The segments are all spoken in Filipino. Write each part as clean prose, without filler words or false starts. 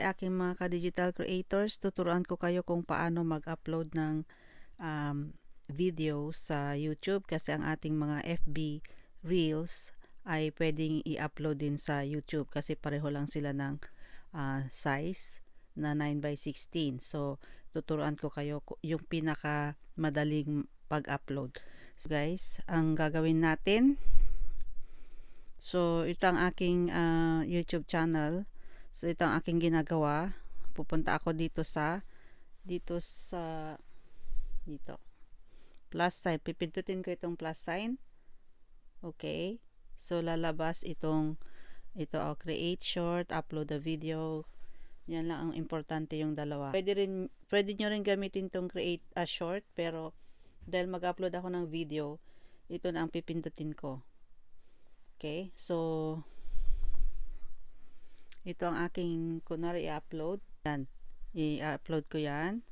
Aking mga ka-digital creators, tuturuan ko kayo kung paano mag-upload ng video sa YouTube kasi ang ating mga FB Reels ay pwedeng i-upload din sa YouTube kasi pareho lang sila ng size na 9:16. So, tuturuan ko kayo yung pinaka madaling pag-upload. So guys, ang gagawin natin, so ito ang aking YouTube channel. So ito ang aking ginagawa. Pupunta ako dito plus sign. Pipindutin ko itong plus sign. Okay. So lalabas ito create short, upload a video. Yan lang ang importante, yung dalawa. Pwede nyo rin gamitin itong create a short, pero dahil mag-upload ako ng video, ito na ang pipindutin ko. Okay. So ito ang aking kunwari i-upload. Yan. I-upload ko yan.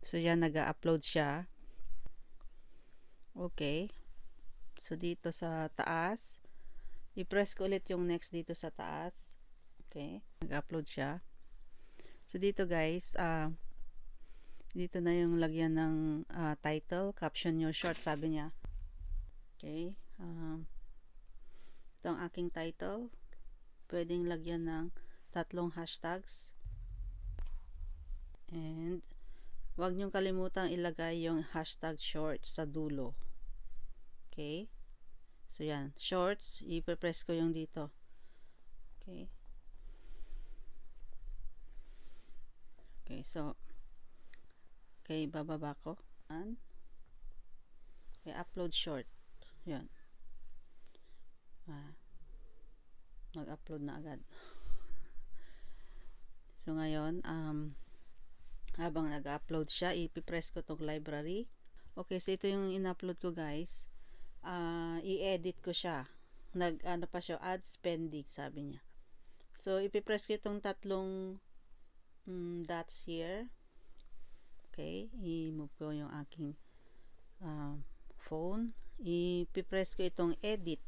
So yan, nag-upload siya. Okay. So dito sa taas, i-press ko ulit yung next dito sa taas. Okay. Nag-upload siya. So dito guys, dito na yung lagyan ng title, caption your short, sabi niya. Okay. Ito ang aking title. Pwedeng lagyan ng 3 hashtags. And huwag niyong kalimutang ilagay yung hashtag shorts sa dulo. Okay? So yan, shorts, ipe-press ko yung dito. Okay? Okay, so okay, bababa ko. And okay, upload short. Yan. Mag-upload na agad. So ngayon, habang nag-upload siya, ipipress ko tong library. Okay, so ito yung in-upload ko guys. I-edit ko siya. Ano pa siya, add spending, sabi niya. So ipipress ko itong 3 dots here. Okay, i-move ko yung aking phone. Ipipress ko itong edit.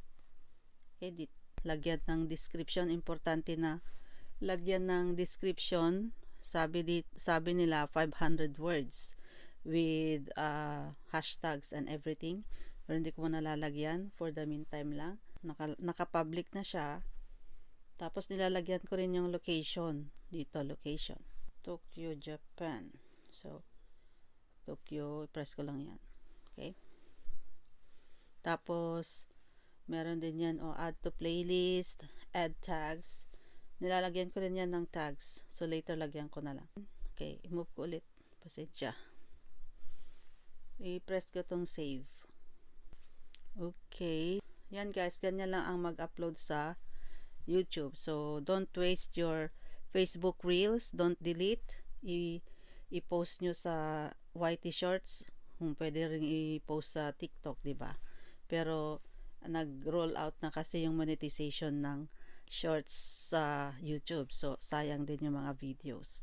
Lagyan ng description. Importante na lagyan ng description. Sabi nila 500 words with hashtags and everything. Pero hindi ko muna lalagyan for the meantime lang. Naka-public na siya. Tapos nilalagyan ko rin yung location. Dito, location. Tokyo, Japan. So, Tokyo, press ko lang yan. Okay. Tapos, meron din yan, add to playlist, add tags. Nilalagyan ko rin yan ng tags. So, later lagyan ko na lang. Okay, i-move ko ulit. Pasensya. I-press ko tong save. Okay. Yan guys, ganyan lang ang mag-upload sa YouTube. So, don't waste your Facebook Reels. Don't delete. I-post nyo sa YT Shorts. Pwede rin i-post sa TikTok, diba? Pero, nag-roll out na kasi yung monetization ng shorts sa YouTube. So, sayang din yung mga videos.